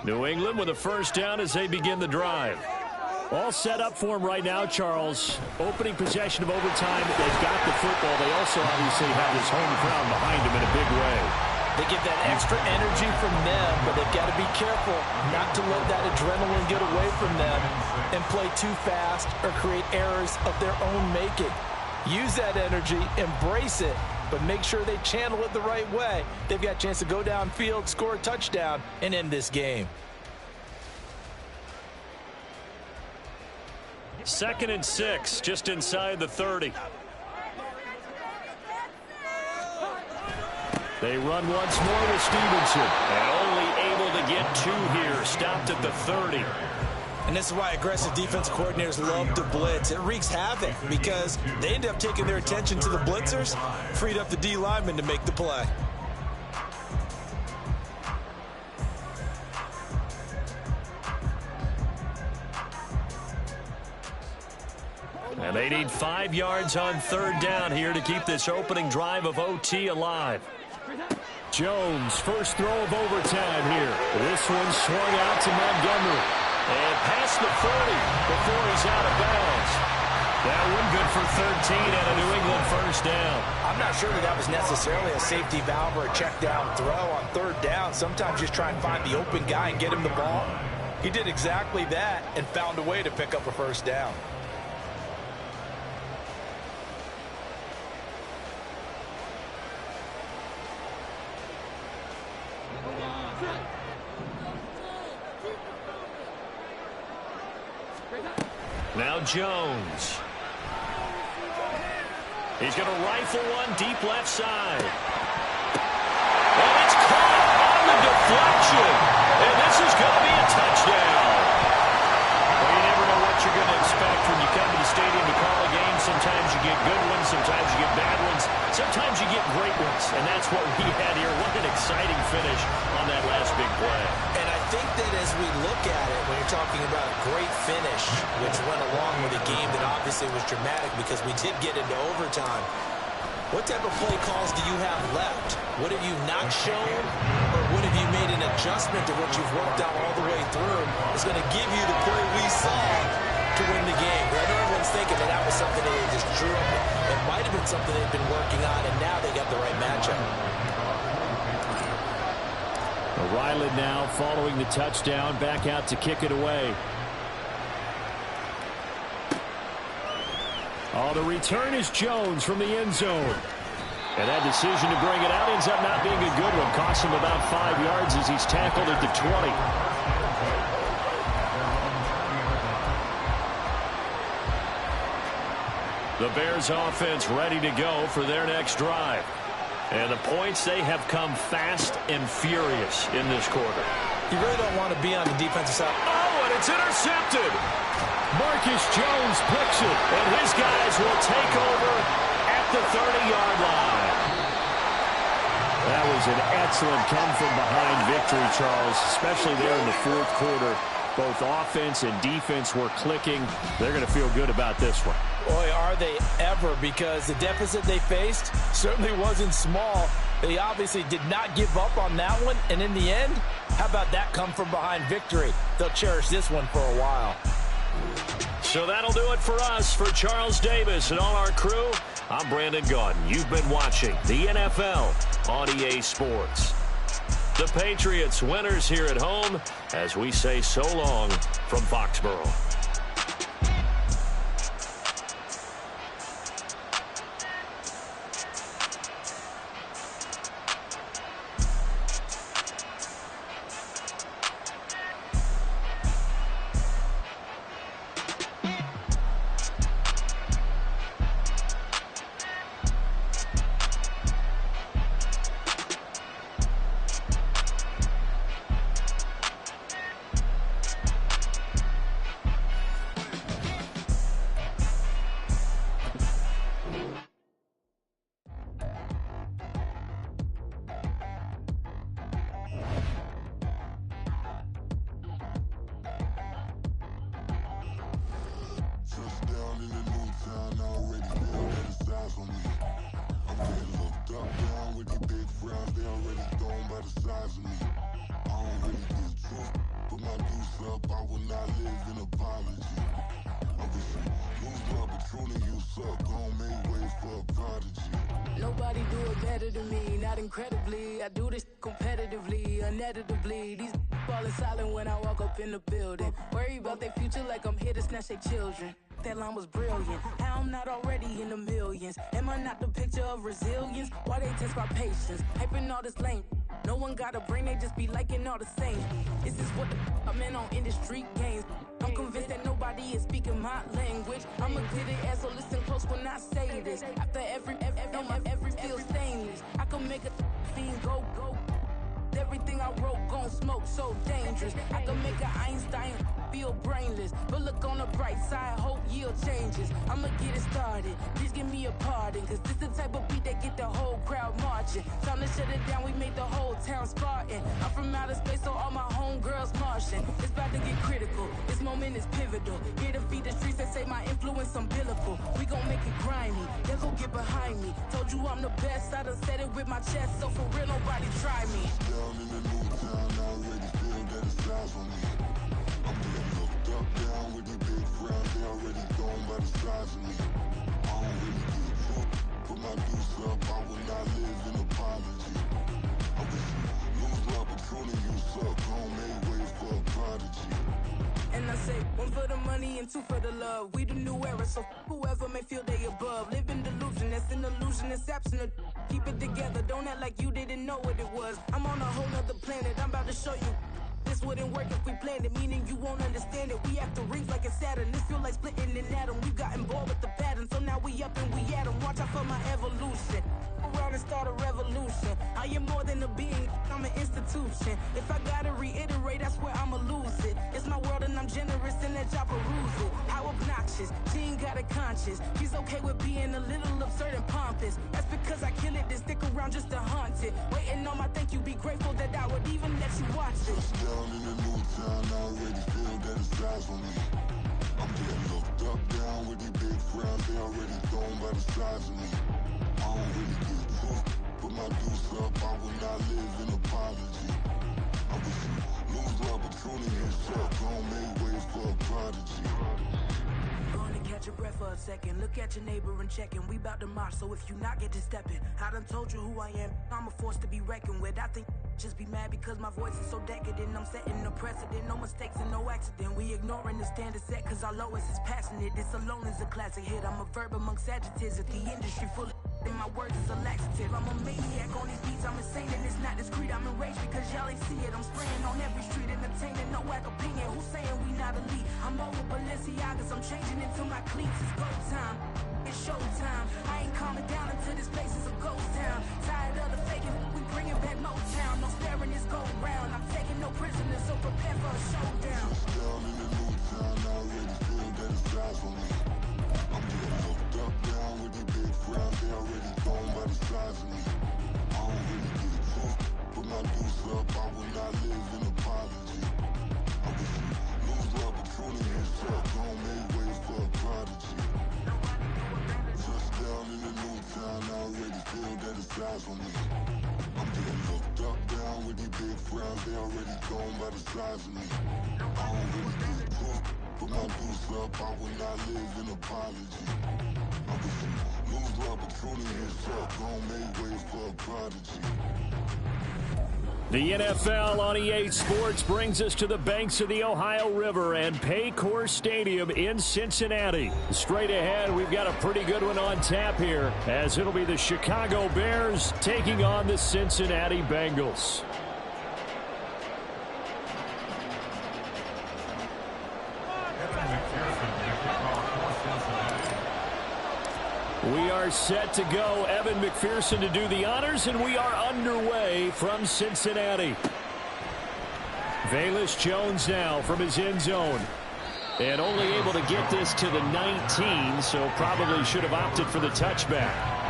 New England with a first down as they begin the drive. All set up for him right now, Charles. Opening possession of overtime. They've got the football. They also obviously have his home crowd behind him in a big way. They get that extra energy from them, but they've got to be careful not to let that adrenaline get away from them and play too fast or create errors of their own making. Use that energy, embrace it, but make sure they channel it the right way. They've got a chance to go downfield, score a touchdown, and end this game. 2nd and 6, just inside the 30. They run once more with Stevenson. And only able to get 2 here. Stopped at the 30. And this is why aggressive defense coordinators love to blitz. It wreaks havoc because they end up taking their attention to the blitzers, freed up the D lineman to make the play. And they need 5 yards on 3rd down here to keep this opening drive of OT alive. Jones, first throw of overtime here. This one swung out to Montgomery. And past the 40 before he's out of bounds. That one good for 13 and a New England first down. I'm not sure that was necessarily a safety valve or a check down throw on 3rd down. Sometimes just try and find the open guy and get him the ball. He did exactly that and found a way to pick up a first down. Now Jones. He's going to rifle one deep left side. And it's caught on the deflection. And this is going to be a touchdown. Well, you never know what you're going to expect when you come to the stadium to call a game. Sometimes you get good ones. Sometimes you get bad ones. Sometimes you get great ones. And that's what we had here. What an exciting finish on that last big play. And I think that as we look at it, when you're talking about a great finish, which went along with a game that obviously was dramatic because we did get into overtime, what type of play calls do you have left? What have you not shown, or what have you made an adjustment to what you've worked out all the way through is going to give you the play we saw to win the game? I know everyone's thinking that that was something that they just drew up. It might have been something they've been working on, and now they got the right matchup. Ryland now following the touchdown, back out to kick it away. Oh, the return is Jones from the end zone. And that decision to bring it out ends up not being a good one. Costs him about 5 yards as he's tackled at the 20. The Bears offense ready to go for their next drive. And the points, they have come fast and furious in this quarter. You really don't want to be on the defensive side. Oh, and it's intercepted. Marcus Jones picks it, and his guys will take over at the 30-yard line. That was an excellent come-from-behind victory, Charles, especially there in the 4th quarter. Both offense and defense were clicking. They're going to feel good about this one. Boy, are they ever, because the deficit they faced certainly wasn't small. They obviously did not give up on that one, and in the end, how about that come-from-behind victory? They'll cherish this one for a while. So that'll do it for us. For Charles Davis and all our crew, I'm Brandon Gaudin. You've been watching the NFL on EA Sports. The Patriots winners here at home as we say so long from Foxborough. Down with the big frowns, they already gone by the size of me. don't really get drunk. Put my deuce up, I will not live in apology. I wish you lose love, but truly you suck. Gon' make way for a prodigy. Nobody do it better than me, not incredibly. I do this competitively, uneditably. These falling silent when I walk up in the building. Worry about their future like I'm here to snatch their children. That line was brilliant. How I'm not already in the millions? Am I not the picture of resilience? Why they test my patience? Hyping all this lame. No one got a brain, they just be liking all the same. This is what the I'm in on industry games. I'm convinced that nobody is speaking my language. I'ma get it as so listen close when I say this. After every feel stainless. I can make a scene go. Everything I wrote gon' smoke, so dangerous. I can make an Einstein feel brainless. But look on the bright side, hope yield changes. I'ma get it started, please give me a pardon. Cause this the type of beat that get the whole crowd marching. Time to shut it down, we made the whole town Spartan. I'm from outer space, so all my homegirls Martian. It's about to get critical, this moment is pivotal. Here to feed the streets that say my influence umbilical. We gon' make it grimy, they'll go get behind me. Told you I'm the best, I done said it with my chest. So for real, nobody try me. Down in the new town, I already feel that it's eyes on me. I'm getting looked up, down with the big crowd, they already gone by the size of me. I don't really get drunk, put my deuce up, I will not live in apology. I wish you lose love, but truly you suck, gon' make way for a prodigy. And I say, one for the money and two for the love. We the new era, so whoever may feel they above. Live in delusion, that's an illusion, that's absent. Keep it together, don't act like you didn't know what it was. I'm on a whole nother planet, I'm about to show you. This wouldn't work if we planned it, meaning you won't understand it. We have to rings like a Saturn, this feel like splitting an atom. We got involved with the pattern, so now we up and we at 'em. Watch out for my evolution. Around and start a revolution. I am more than a being, I'm an institution. If I gotta reiterate, that's where I'ma lose it. It's my world and I'm generous and let y'all peruse it. How obnoxious, she ain't got a conscience. She's okay with being a little absurd and pompous. That's because I kill it, then stick around just to haunt it. Waiting on my thank you, be grateful that I would even let you watch it. Down in the new town, I already feel that it's eyes on me. I'm getting looked up, down with the big crowd, they already gone by the size of me. I don't really get drunk, put my deuce up, I will not live in apology. I wish you lose love, but truly you suck, gon' make way for a prodigy. Going to catch your breath for a second. Look at your neighbor and check in. We bout to march, so if you not get to stepping. I done told you who I am. I'm a force to be reckoned with. I think just be mad because my voice is so decadent. I'm setting the precedent. No mistakes and no accident. We ignoring the standard set because our lowest is passionate. This alone is a classic hit. I'm a verb amongst adjectives. If the industry full of and my words is a laxative. I'm a maniac on these beats, I'm insane and it's not discreet. I'm enraged because y'all ain't see it. I'm spraying on every street, entertaining, no whack opinion. Who's saying we not elite? I'm over Balenciagas, I'm changing into my cleats. It's go time, it's showtime. I ain't calming down until this place is a ghost town. Tired of the faking, we bringing back Motown. No sparing this go round. I'm taking no prisoners, so prepare for a showdown. Down in the new town, I already feel that it's eyes on me. I'm getting looked up, down with the big crowd, they already gone by the size of me. I don't really get drunk, put my deuce up, I will not live in apology. I wish you lose love, but truly you suck, gon' make way for a prodigy. Just down in the new town, I already feel that it's eyes on me. I'm getting looked up, down with the big crowd, they already gone by the size of me. I don't really get drunk, put my deuce up, I will not live in apology. I wish you lose love, but truly you suck, gon' make way for a prodigy. The NFL on EA Sports brings us to the banks of the Ohio River and Paycor Stadium in Cincinnati. Straight ahead, we've got a pretty good one on tap here, as it'll be the Chicago Bears taking on the Cincinnati Bengals. We are set to go. Evan McPherson to do the honors, and we are underway from Cincinnati. Velus Jones now from his end zone. And only able to get this to the 19, so probably should have opted for the touchback.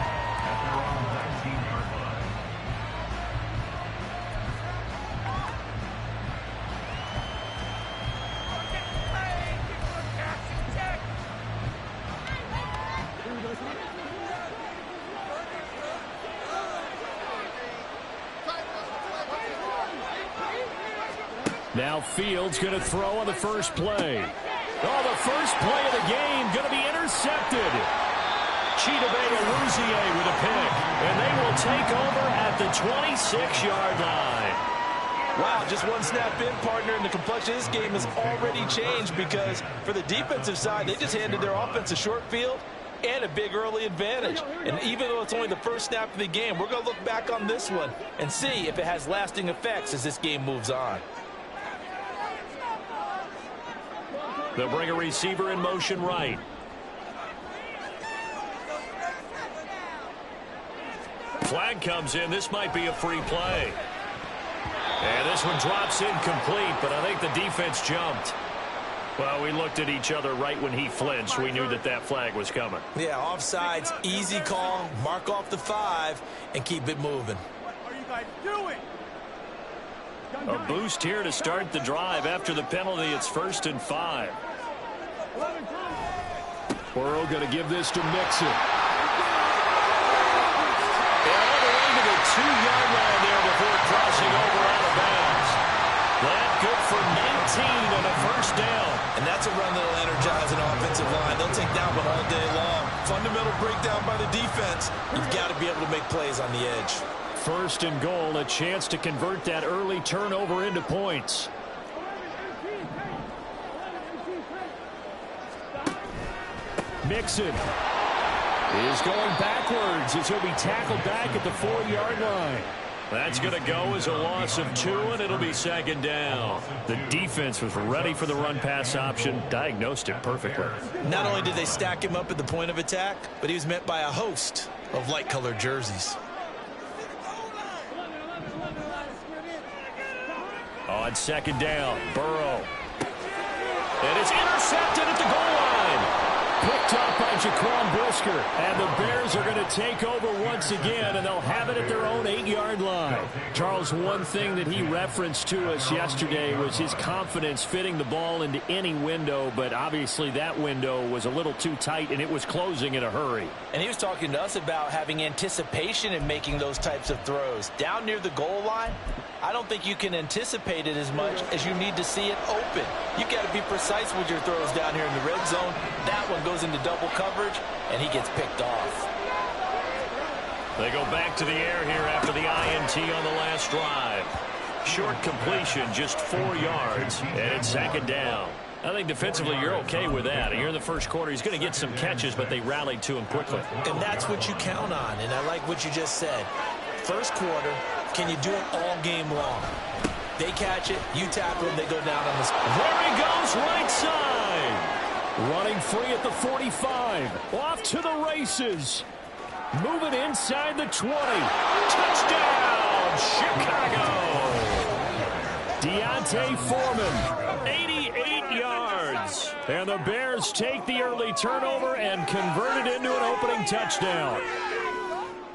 Now Fields going to throw on the first play. Oh, the first play of the game going to be intercepted. Chidobe Awuzie with a pick, and they will take over at the 26-yard line. Wow, just one snap in, partner, and the complexion of this game has already changed because for the defensive side, they just handed their offense a short field and a big early advantage. And even though it's only the first snap of the game, we're going to look back on this one and see if it has lasting effects as this game moves on. They'll bring a receiver in motion right. Flag comes in. This might be a free play. And this one drops incomplete, but I think the defense jumped. Well, we looked at each other right when he flinched. We knew that that flag was coming. Yeah, offsides, easy call, mark off the 5, and keep it moving. What are you guys doing? A boost here to start the drive. After the penalty, it's 1st and 5. Burrow going to give this to Mixon. And all the way to the 2-yard line there before crossing over out of bounds. That good for 19 and a first down. And that's a run that'll energize an offensive line. They'll take that one all day long. Fundamental breakdown by the defense. You've got to be able to make plays on the edge. 1st and goal, a chance to convert that early turnover into points. Mixon is going backwards as he'll be tackled back at the 4-yard line. That's going to go as a loss of 2, and it'll be 2nd down. The defense was ready for the run-pass option, diagnosed it perfectly. Not only did they stack him up at the point of attack, but he was met by a host of light-colored jerseys. On 2nd down, Burrow. And it's intercepted at the goal line. Picked up by Jaquan Brisker. And the Bears are going to take over once again, and they'll have it at their own 8-yard line. Charles, one thing that he referenced to us yesterday was his confidence fitting the ball into any window, but obviously that window was a little too tight, and it was closing in a hurry. And he was talking to us about having anticipation in making those types of throws. Down near the goal line, I don't think you can anticipate it as much as you need to see it open. You've got to be precise with your throws down here in the red zone. That one goes into double coverage, and he gets picked off. They go back to the air here after the INT on the last drive. Short completion, just 4 yards, and it's 2nd down. I think defensively you're okay with that. Here in the first quarter, he's going to get some catches, but they rallied to him quickly. And that's what you count on, and I like what you just said. First quarter, can you do it all game long? They catch it, you tackle them, they go down on the spot. There he goes, right side. Running free at the 45. Off to the races. Moving inside the 20. Touchdown, Chicago. D'Onta Foreman, 88 yards. And the Bears take the early turnover and convert it into an opening touchdown.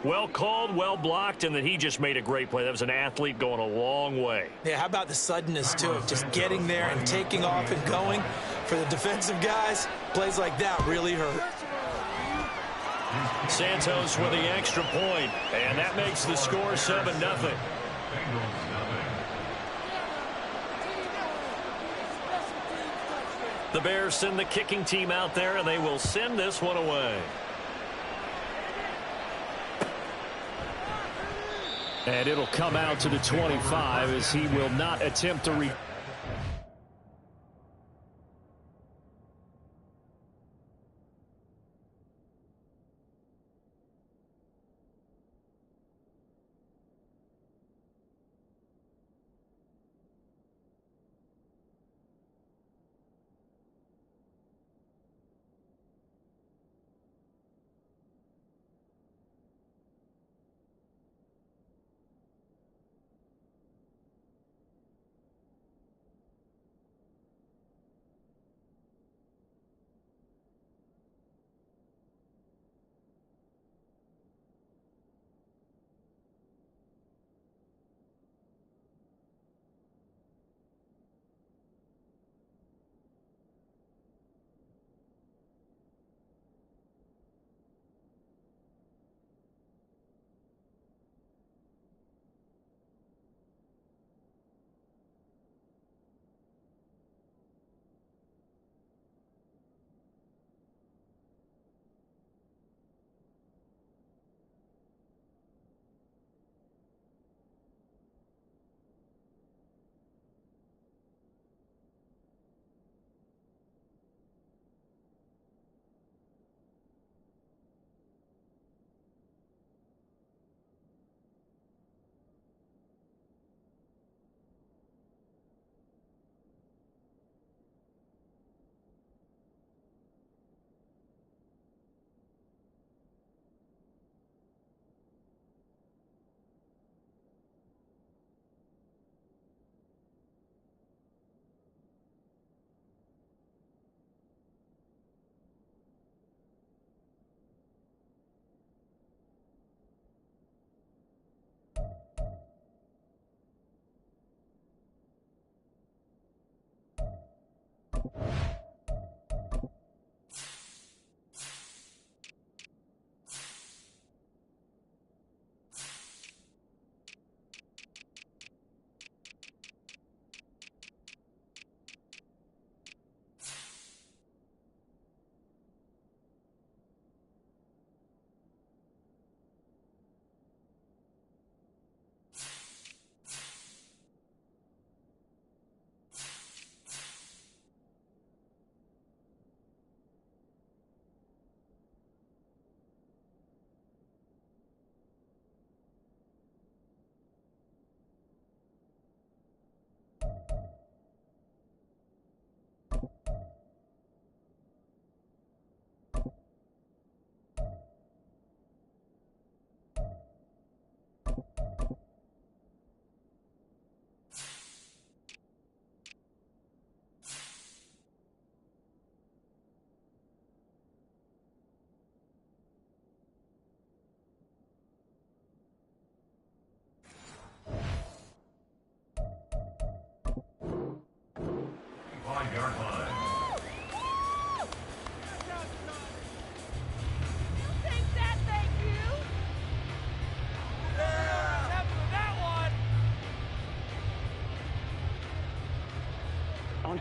Well called, well blocked, and then he just made a great play. That was an athlete going a long way. Yeah, how about the suddenness, too? Just getting there and taking off and going. For the defensive guys, plays like that really hurt. Santos with the extra point, and that makes the score 7-0. The Bears send the kicking team out there, and they will send this one away. And it'll come out to the 25 as he will not attempt to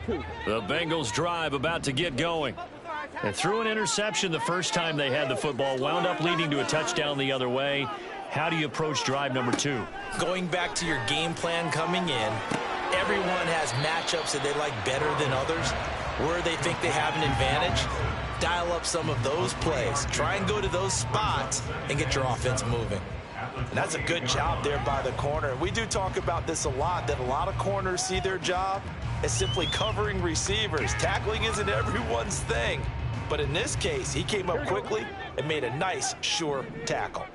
The Bengals drive about to get going. They threw an interception the first time they had the football, wound up leading to a touchdown the other way. How do you approach drive number 2? Going back to your game plan coming in, everyone has matchups that they like better than others, where they think they have an advantage. Dial up some of those plays. Try and go to those spots and get your offense moving. And that's a good job there by the corner. We do talk about this a lot, that a lot of corners see their job as simply covering receivers. Tackling isn't everyone's thing. But in this case, he came up quickly and made a nice, sure tackle.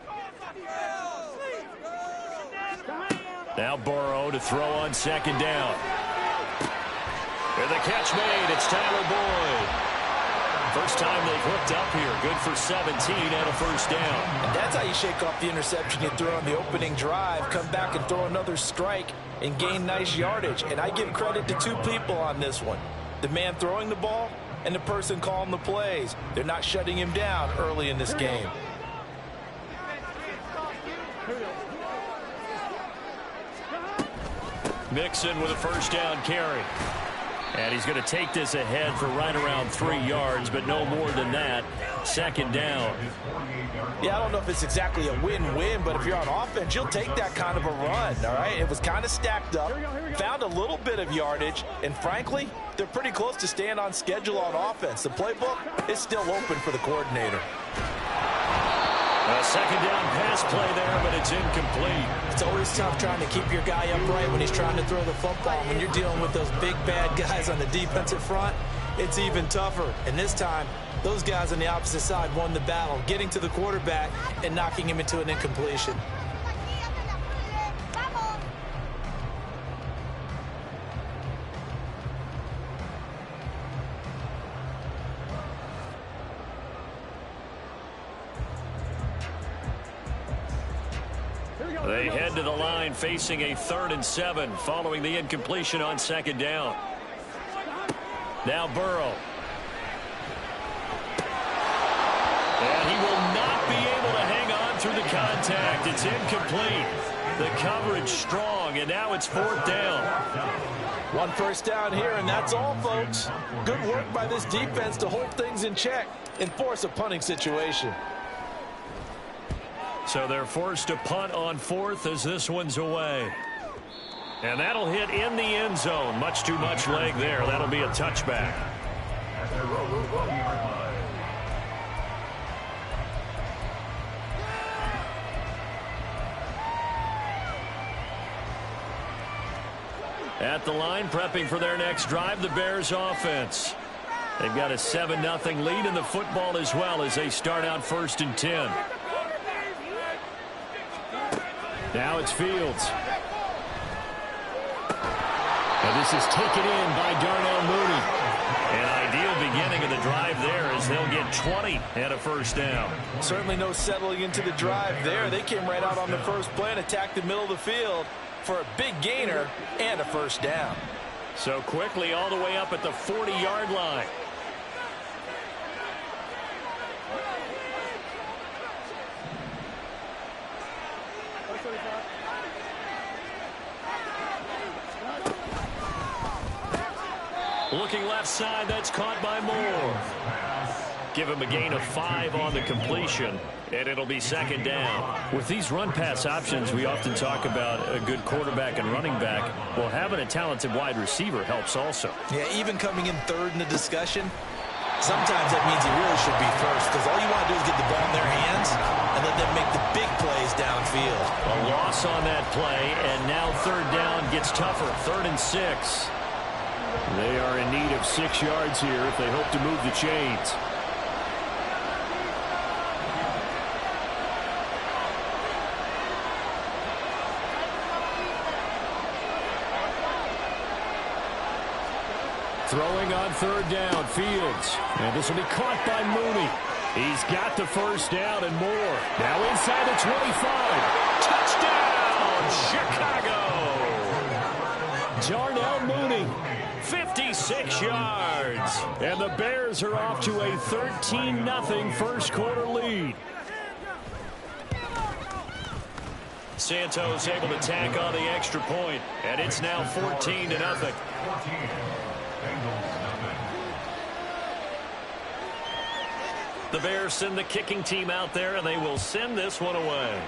Now Burrow to throw on second down. And the catch made. It's Tyler Boyd. First time they've hooked up here. Good for 17 and a first down. And that's how you shake off the interception you threw on the opening drive. Come back and throw another strike and gain nice yardage. And I give credit to two people on this one. The man throwing the ball and the person calling the plays. They're not shutting him down early in this game. Mixon with a first down carry. And he's going to take this ahead for right around 3 yards, but no more than that. Second down. Yeah, I don't know if it's exactly a win-win, but if you're on offense, you'll take that kind of a run, all right? It was kind of stacked up, found a little bit of yardage, and frankly, they're pretty close to staying on schedule on offense. The playbook is still open for the coordinator. A second down pass play there, but it's incomplete. It's always tough trying to keep your guy upright when he's trying to throw the football. When you're dealing with those big, bad guys on the defensive front, it's even tougher. And this time, those guys on the opposite side won the battle, getting to the quarterback and knocking him into an incompletion. They head to the line facing a 3rd and 7 following the incompletion on second down. Now Burrow. And he will not be able to hang on through the contact. It's incomplete. The coverage strong, and now it's 4th down. One first down here, and that's all, folks. Good work by this defense to hold things in check and force a punting situation. So they're forced to punt on 4th as this one's away. And that'll hit in the end zone. Much too much leg there. That'll be a touchback. At the line, prepping for their next drive, the Bears offense. They've got a 7-0 lead in the football as well as they start out 1st and 10. Now it's Fields. And this is taken in by Darnell Mooney. An ideal beginning of the drive there as they'll get 20 and a first down. Certainly no settling into the drive there. They came right out on the first play and attacked the middle of the field for a big gainer and a first down. So quickly all the way up at the 40-yard line. Looking left side, that's caught by Moore. Give him a gain of 5 on the completion, and it'll be second down. With these run-pass options, we often talk about a good quarterback and running back. Well, having a talented wide receiver helps also. Yeah, even coming in 3rd in the discussion, sometimes that means he really should be first, because all you want to do is get the ball in their hands and let them make the big plays downfield. A loss on that play, and now 3rd down gets tougher, 3rd and 6. They are in need of 6 yards here if they hope to move the chains. Throwing on 3rd down, Fields. And this will be caught by Mooney. He's got the first down and more. Now inside the 25. Touchdown, Chicago! Darnell Mooney. 56 yards. And the Bears are off to a 13-0 first quarter lead. Santos able to tack on the extra point, and it's now 14-0. The Bears send the kicking team out there, and they will send this one away.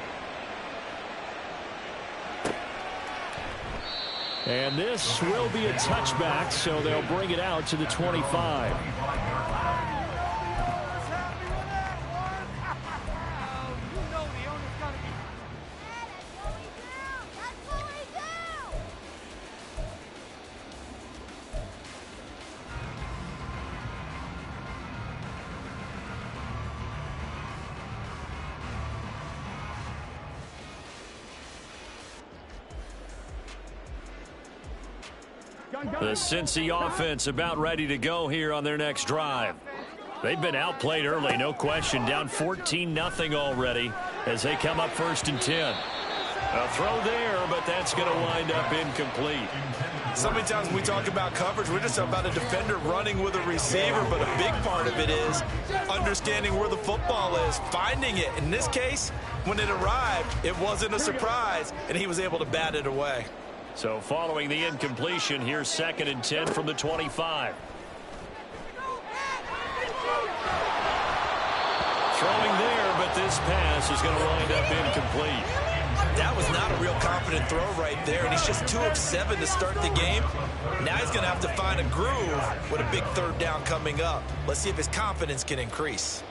And this will be a touchback, so they'll bring it out to the 25. The Cincy offense about ready to go here on their next drive. They've been outplayed early, no question. Down 14-0 already as they come up 1st and 10. A throw there, but that's going to wind up incomplete. So many times when we talk about coverage, we're just about a defender running with a receiver, but a big part of it is understanding where the football is, finding it. In this case, when it arrived, it wasn't a surprise, and he was able to bat it away. So following the incompletion, here's 2nd and 10 from the 25. Throwing there, but this pass is going to wind up incomplete. That was not a real confident throw right there, and he's just 2 of 7 to start the game. Now he's going to have to find a groove with a big 3rd down coming up. Let's see if his confidence can increase.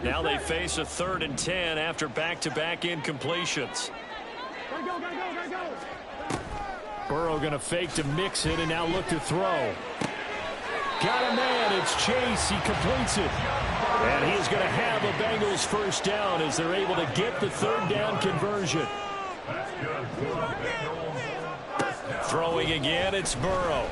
Now they face a 3rd and 10 after back-to-back incompletions. Burrow going to fake to mix it and now look to throw. Got a man. It's Chase. He completes it. And he is going to have a Bengals 1st down as they're able to get the 3rd down conversion. Throwing again, it's Burrow.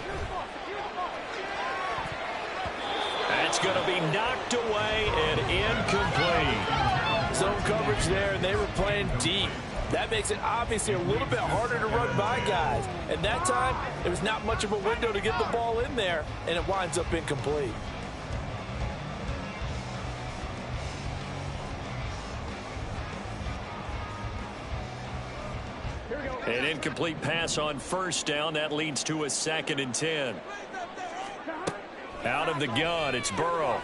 That's going to be knocked away and incomplete. Zone coverage there, and they were playing deep. That makes it obviously a little bit harder to run by guys. And that time, there was not much of a window to get the ball in there, and it winds up incomplete. An incomplete pass on 1st down. That leads to a 2nd and 10. Out of the gun, it's Burrow.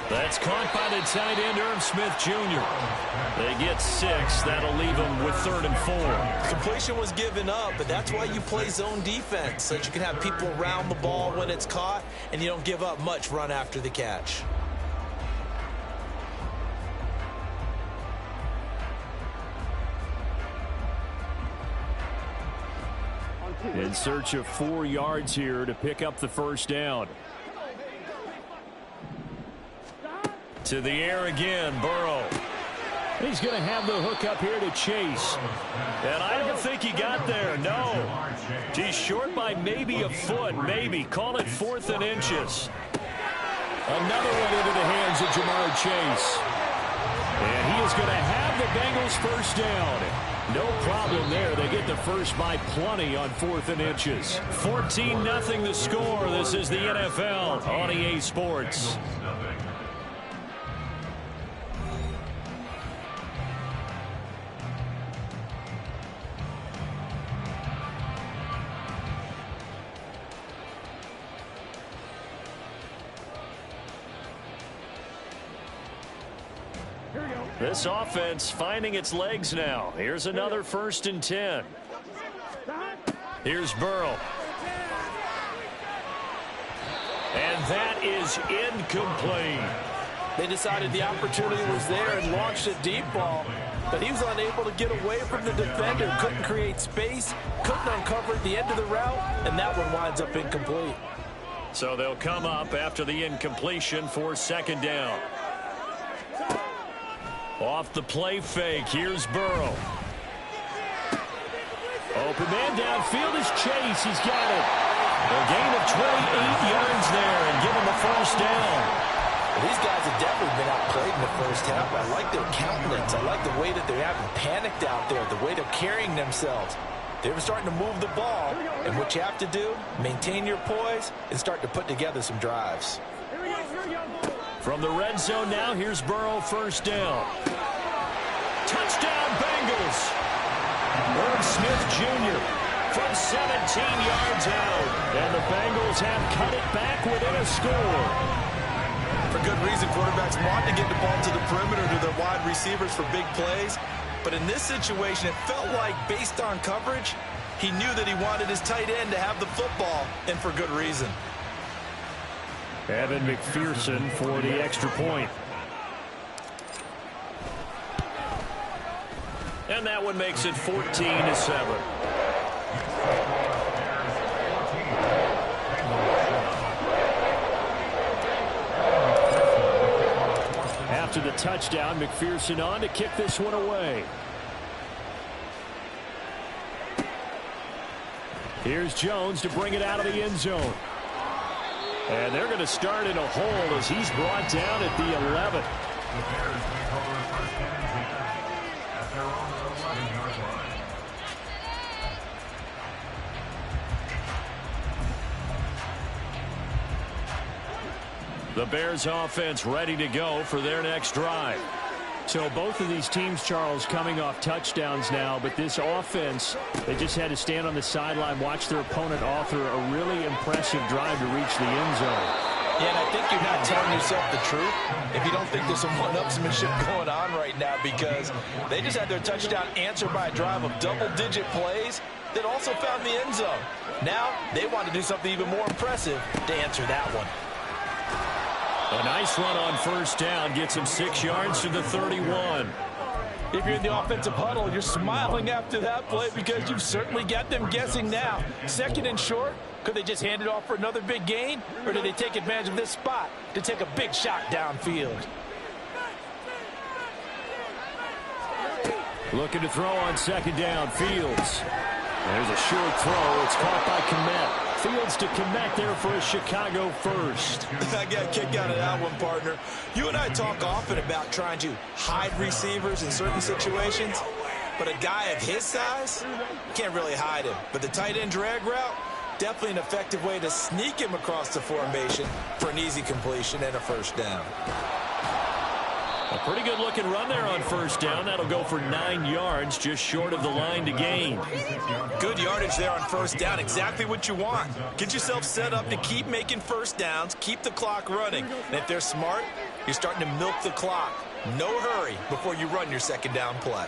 That's caught by the tight end, Irv Smith Jr. They get 6. That'll leave them with 3rd and 4. Completion was given up, but that's why you play zone defense, so that you can have people around the ball when it's caught, and you don't give up much run after the catch. In search of 4 yards here to pick up the 1st down. To the air again, Burrow. He's going to have the hook up here to Chase. And I don't think he got there, no. He's short by maybe a foot, maybe. Call it 4th and inches. Another one into the hands of Jamar Chase. And he is going to have the Bengals 1st down. No problem there. They get the first by plenty on 4th and inches. 14-0 the score. This is the NFL on EA Sports. This offense finding its legs now. Here's another 1st and 10. Here's Burrow. And that is incomplete. They decided the opportunity was there and launched a deep ball, but he was unable to get away from the defender, couldn't create space, couldn't uncover at the end of the route, and that one winds up incomplete. So they'll come up after the incompletion for 2nd down. Off the play fake, here's Burrow. Open man downfield is Chase. He's got it. A gain of 28 yards there and give him a 1st down. Well, these guys have definitely been outplayed in the 1st half. I like their countenance. I like the way that they haven't panicked out there, the way they're carrying themselves. They were starting to move the ball, and what you have to do, maintain your poise and start to put together some drives. From the red zone now, here's Burrow 1st down. Touchdown, Bengals. Irv Smith Jr. from 17 yards out. And the Bengals have cut it back within a score. For good reason, quarterbacks want to get the ball to the perimeter to their wide receivers for big plays. But in this situation, it felt like, based on coverage, he knew that he wanted his tight end to have the football, and for good reason. Evan McPherson for the extra point. And that one makes it 14-7. After the touchdown, McPherson on to kick this one away. Here's Jones to bring it out of the end zone. And they're going to start in a hole as he's brought down at the 11. The Bears offense ready to go for their next drive. So both of these teams, Charles, coming off touchdowns now, but this offense, they just had to stand on the sideline, watch their opponent author a really impressive drive to reach the end zone. Yeah, and I think you're not telling yourself the truth if you don't think there's some one-upsmanship going on right now, because they just had their touchdown answered by a drive of double-digit plays that also found the end zone. Now they want to do something even more impressive to answer that one. A nice run on first down gets him 6 yards to the 31. If you're in the offensive huddle, you're smiling after that play because you've certainly got them guessing now. Second and short, could they just hand it off for another big gain? Or did they take advantage of this spot to take a big shot downfield? Looking to throw on second down, Fields. There's a short throw. It's caught by Kmet. Fields to Kmet there for a Chicago first. I got a kick out of that one, partner. You and I talk often about trying to hide receivers in certain situations, but a guy of his size can't really hide him. But the tight end drag route, definitely an effective way to sneak him across the formation for an easy completion and a first down. A pretty good looking run there on first down. That'll go for 9 yards, just short of the line to gain. Good yardage there on first down. Exactly what you want. Get yourself set up to keep making first downs, keep the clock running. And if they're smart, you're starting to milk the clock. No hurry before you run your second down play.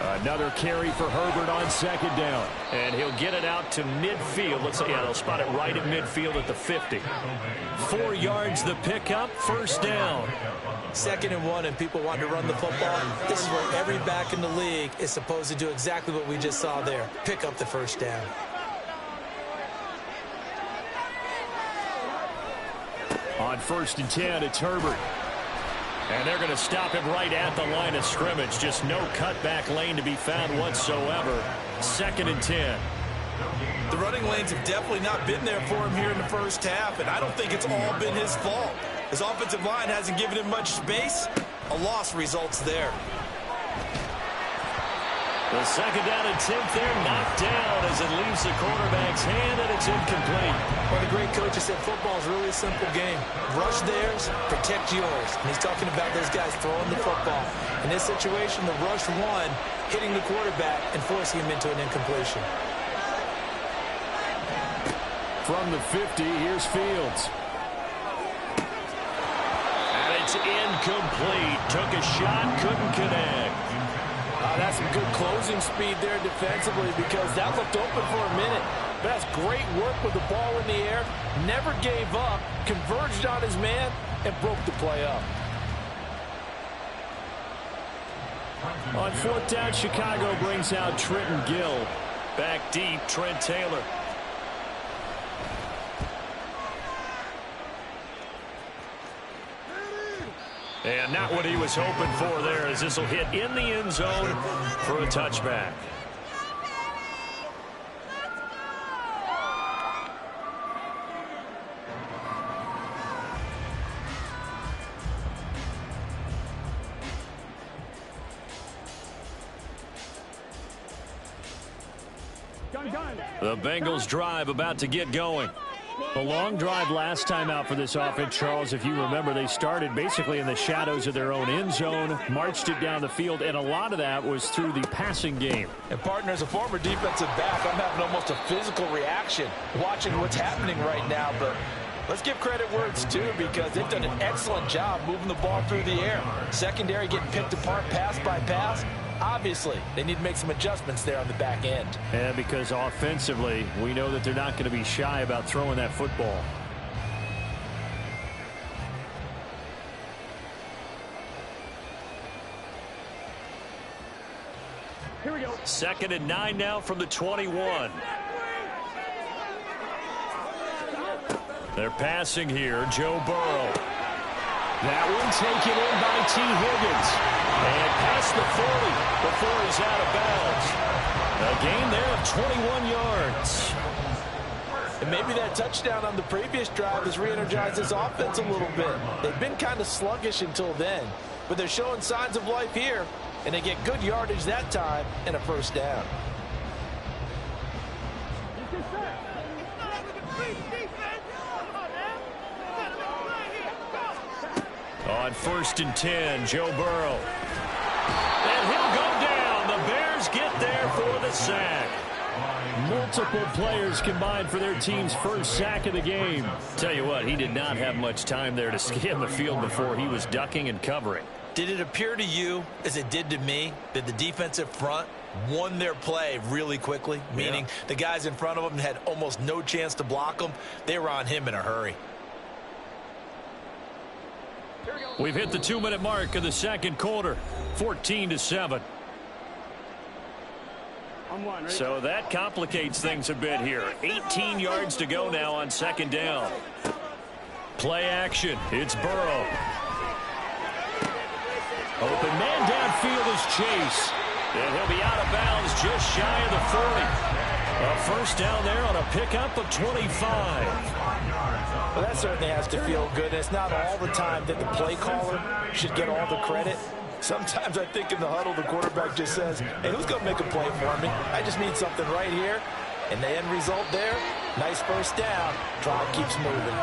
Another carry for Herbert on second down. And he'll get it out to midfield. Let's say, yeah, they'll spot it right at midfield at the 50. 4 yards the pickup, first down. 2nd and 1, and people want to run the football. This is where every back in the league is supposed to do exactly what we just saw there. Pick up the first down. On 1st and 10, it's Herbert. And they're going to stop him right at the line of scrimmage. Just no cutback lane to be found whatsoever. 2nd and 10. The running lanes have definitely not been there for him here in the first half, and I don't think it's all been his fault. His offensive line hasn't given him much space. A loss results there. The 2nd down and 10th there, knocked down as it leaves the quarterback's hand, and it's incomplete. Well, the great coach has said football is really a simple game. Rush theirs, protect yours. And he's talking about those guys throwing the football. In this situation, the rush one, hitting the quarterback and forcing him into an incompletion. From the 50, here's Fields. And it's incomplete. Took a shot, couldn't connect. That's some good closing speed there defensively, because that looked open for a minute. But that's great work with the ball in the air. Never gave up, converged on his man, and broke the play up. On 4th down, Chicago brings out Trenton Gill. Back deep, Trent Taylor. And not what he was hoping for there, as this will hit in the end zone for a touchback. The Bengals drive about to get going. A long drive last time out for this offense, Charles. If you remember, they started basically in the shadows of their own end zone, marched it down the field, and a lot of that was through the passing game. And, partner, as a former defensive back, I'm having almost a physical reaction watching what's happening right now. But let's give credit where it's due, because they've done an excellent job moving the ball through the air. Secondary getting picked apart pass by pass. Obviously, they need to make some adjustments there on the back end. And because offensively, we know that they're not going to be shy about throwing that football. Here we go. 2nd and 9 now from the 21. They're passing here. Joe Burrow. That one taken in by T. Higgins. And past the 40 before he's out of bounds. A gain there of 21 yards. And maybe that touchdown on the previous drive has re-energized this offense a little bit. They've been kind of sluggish until then, but they're showing signs of life here, and they get good yardage that time and a first down. On 1st and 10, Joe Burrow. And he'll go down. The Bears get there for the sack. Multiple players combined for their team's first sack of the game. Tell you what, he did not have much time there to scan the field before he was ducking and covering. Did it appear to you, as it did to me, that the defensive front won their play really quickly? Meaning the guys in front of them had almost no chance to block them. They were on him in a hurry. We've hit the 2-minute mark of the second quarter, 14-7. So that complicates things a bit here. 18 yards to go now on 2nd down. Play action. It's Burrow. Open man downfield is Chase. And he'll be out of bounds just shy of the 40. A first down there on a pickup of 25. Well, that certainly has to feel good. It's not all the time that the play caller should get all the credit. Sometimes I think in the huddle, the quarterback just says, hey, who's going to make a play for me? I just need something right here. And the end result there, nice first down. Drive keeps moving.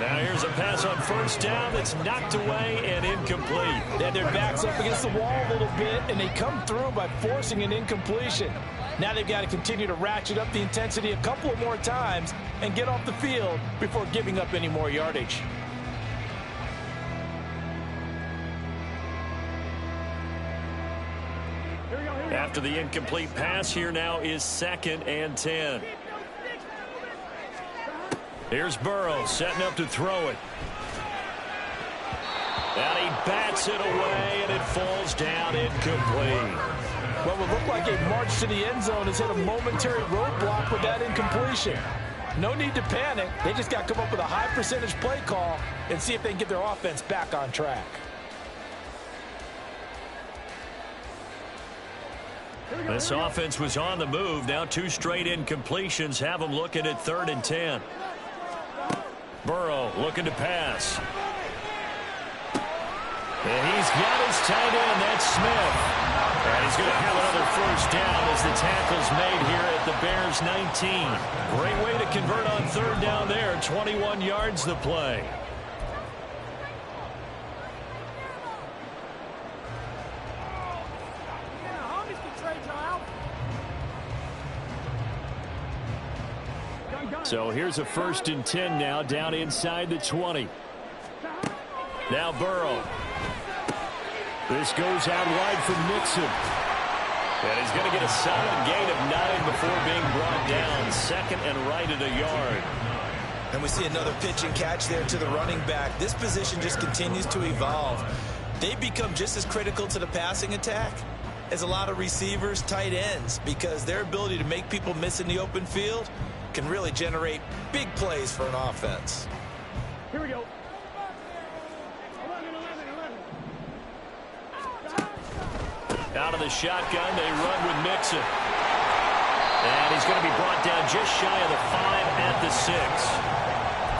Now here's a pass on 1st down that's knocked away and incomplete. Then their back's up against the wall a little bit, and they come through by forcing an incompletion. Now they've got to continue to ratchet up the intensity a couple of more times and get off the field before giving up any more yardage. After the incomplete pass, here now is 2nd and 10. Here's Burrow setting up to throw it. And he bats it away, and it falls down incomplete. What would look like a march to the end zone has hit a momentary roadblock with that incompletion. No need to panic. They just got to come up with a high percentage play call and see if they can get their offense back on track. This offense was on the move. Now 2 straight incompletions have them looking at 3rd and 10. Burrow looking to pass. And he's got his tight end. That's Smith. And he's going to have another first down as the tackle's made here at the Bears 19. Great way to convert on 3rd down there. 21 yards the play. So here's a 1st and 10 now down inside the 20. Now Burrow. This goes out wide from Mixon. And he's going to get a solid gain of 9 before being brought down. 2nd and right at a yard. And we see another pitch and catch there to the running back. This position just continues to evolve. They've become just as critical to the passing attack as a lot of receivers, tight ends, because their ability to make people miss in the open field can really generate big plays for an offense. Here we go. Out of the shotgun, they run with Mixon. And he's going to be brought down just shy of the 5 at the 6.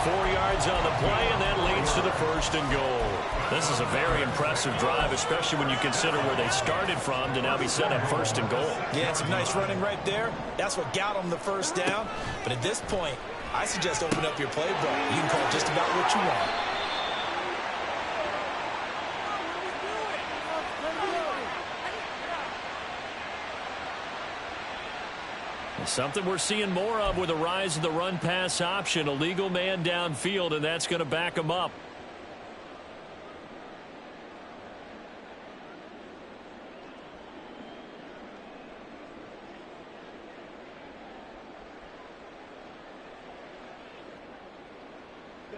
4 yards on the play, and that leads to the 1st and goal. This is a very impressive drive, especially when you consider where they started from to now be set up 1st and goal. Yeah, some nice running right there. That's what got them the first down. But at this point, I suggest open up your playbook. You can call just about what you want. Something we're seeing more of with the rise of the run-pass option. A legal man downfield, and that's going to back him up.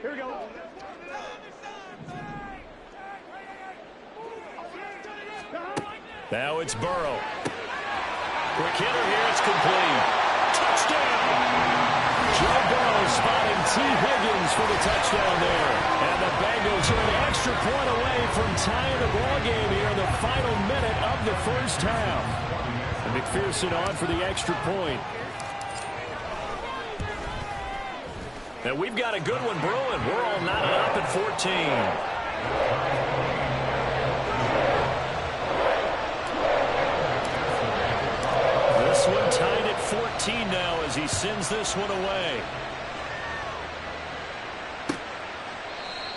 Here we go. Now it's Burrow. Quick hitter here, it's complete. Touchdown! Joe Burrow spotting T. Higgins for the touchdown there. And the Bengals are an extra point away from tying the ball game here in the final minute of the first half. And McPherson on for the extra point. And we've got a good one brewing. We're all knotted up at 14. This one tied at 14 now as he sends this one away.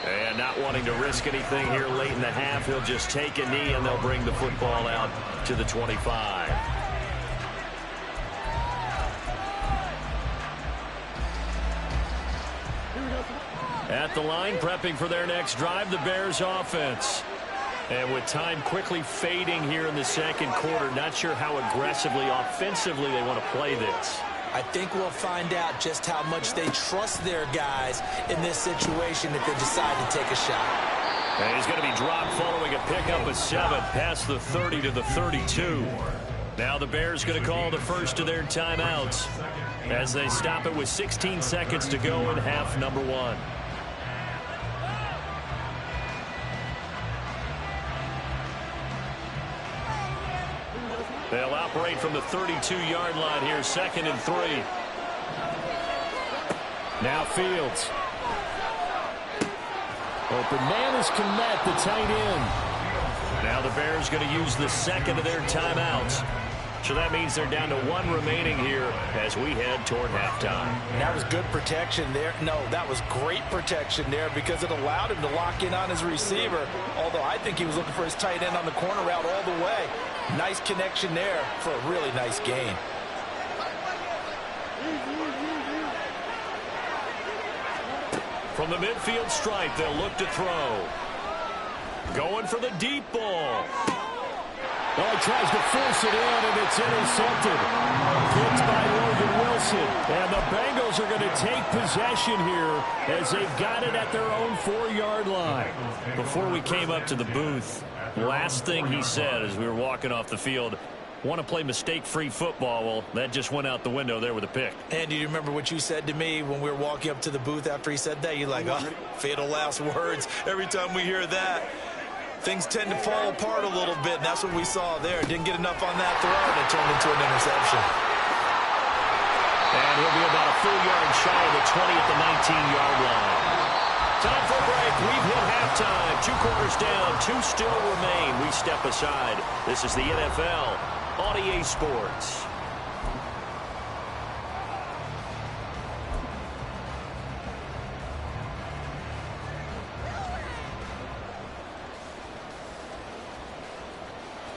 And not wanting to risk anything here late in the half, he'll just take a knee and they'll bring the football out to the 25. At the line, prepping for their next drive, the Bears offense. And with time quickly fading here in the second quarter, not sure how aggressively, offensively they want to play this. I think we'll find out just how much they trust their guys in this situation if they decide to take a shot. And he's going to be dropped following a pickup of 7 past the 30 to the 32. Now the Bears going to call the first of their timeouts as they stop it with 16 seconds to go in half number 1. They'll operate from the 32-yard line here, 2nd and 3. Now Fields. Open man is Kmet, the tight end. Now the Bears going to use the second of their timeouts. So that means they're down to 1 remaining here as we head toward halftime. That was good protection there. No, that was great protection there because it allowed him to lock in on his receiver, although I think he was looking for his tight end on the corner route all the way. Nice connection there for a really nice gain. From the midfield stripe, they'll look to throw. Going for the deep ball. Oh, he tries to force it in, and it's intercepted. Picked by Logan Wilson. And the Bengals are going to take possession here as they've got it at their own 4-yard line. Before we came up to the booth, last thing he said as we were walking off the field, want to play mistake-free football. Well, that just went out the window there with a pick. And do you remember what you said to me when we were walking up to the booth after he said that? You're like, oh, fatal last words. Every time we hear that, things tend to fall apart a little bit, and that's what we saw there. Didn't get enough on that throw, and it turned into an interception. And he'll be about a full yard shy of the 20 at the 19-yard line. Time for a break. We've hit halftime. 2 quarters down, 2 still remain. We step aside. This is the NFL on EA Sports.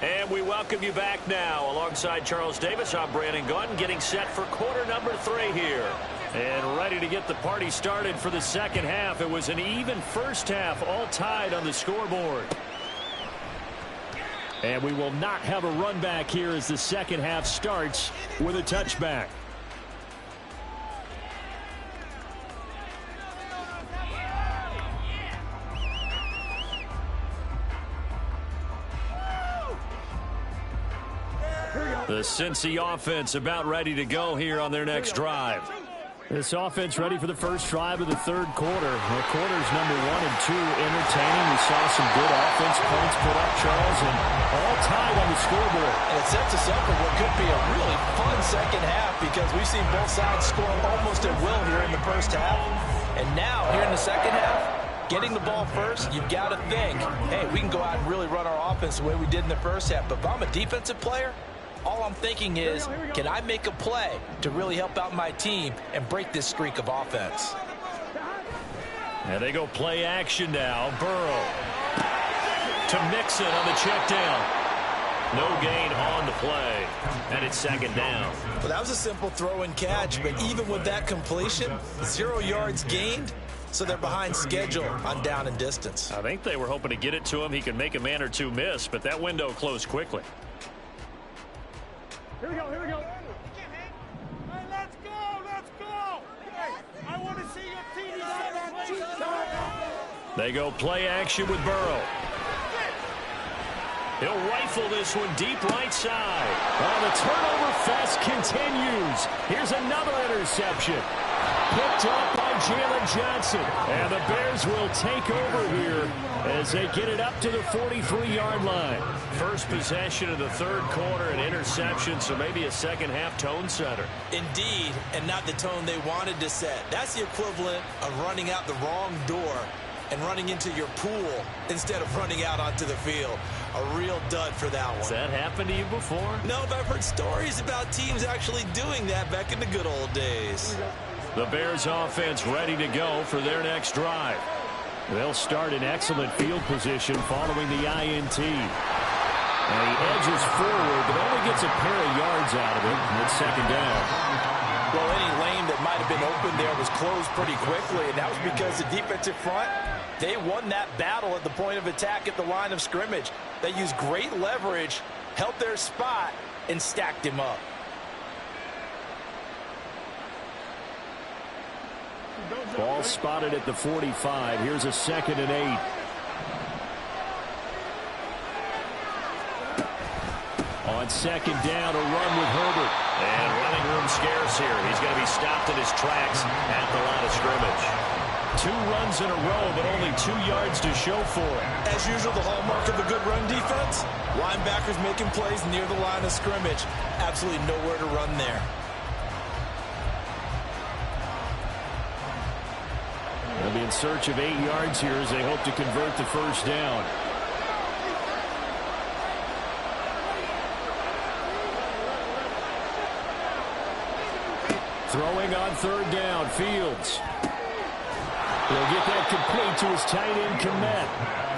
And we welcome you back now. Alongside Charles Davis, I'm Brandon Gunn, getting set for quarter number 3 here. And ready to get the party started for the second half. It was an even first half, all tied on the scoreboard. And we will not have a run back here as the second half starts with a touchback. The Cincy offense about ready to go here on their next drive. This offense ready for the first drive of the third quarter. Well, quarters number 1 and 2 entertaining. We saw some good offense points put up, Charles, and all tied on the scoreboard. And it sets us up for what could be a really fun second half because we've seen both sides score almost at will here in the first half. And now, here in the second half, getting the ball first, you've got to think, hey, we can go out and really run our offense the way we did in the first half. But if I'm a defensive player, All I'm thinking is, can I make a play to really help out my team and break this streak of offense? And they go play action now. Burrow to Mixon on the check down. No gain on the play, and it's second down. Well, that was a simple throw and catch, but even with that completion, 0 yards gained, so they're behind schedule on down and distance. I think they were hoping to get it to him. He could make a man or two miss, but that window closed quickly. Here we go, here we go. Hey, let's go, let's go. Hey, I want to see your TD. They go play action with Burrow. He'll rifle this one deep right side. Oh, the turnover fest continues. Here's another interception. Picked up by Jalen Johnson. And the Bears will take over here as they get it up to the 43-yard line. First possession of the third quarter, an interception, so maybe a second-half tone setter. Indeed, and not the tone they wanted to set. That's the equivalent of running out the wrong door and running into your pool instead of running out onto the field. A real dud for that one. Has that happened to you before? No, but I've heard stories about teams actually doing that back in the good old days. The Bears offense ready to go for their next drive. They'll start in excellent field position following the INT. And he edges forward, but only gets a pair of yards out of it. It's second down. Well, any lane that might have been open there was closed pretty quickly, and that was because the defensive front, they won that battle at the point of attack at the line of scrimmage. They used great leverage, held their spot, and stacked him up. Ball spotted at the 45. Here's a 2nd and 8. On second down, a run with Herbert. And running room scarce here. He's going to be stopped in his tracks at the line of scrimmage. 2 runs in a row, but only 2 yards to show for it. As usual, the hallmark of a good run defense, linebackers making plays near the line of scrimmage. Absolutely nowhere to run there. They'll be in search of 8 yards here as they hope to convert the first down. Throwing on third down, Fields. He'll get that complete to his tight end, Kmet.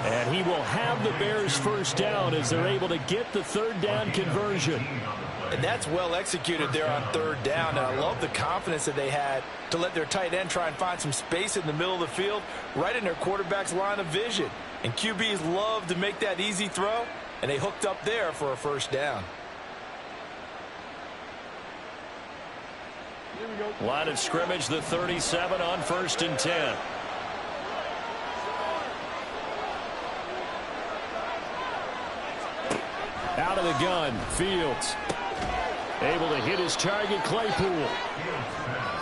And he will have the Bears first down as they're able to get the third down conversion. And that's well executed there on third down. And I love the confidence that they had to let their tight end try and find some space in the middle of the field, right in their quarterback's line of vision. And QBs love to make that easy throw, and they hooked up there for a first down. Line of scrimmage, the 37 on 1st and 10. Out of the gun, Fields. Able to hit his target, Claypool.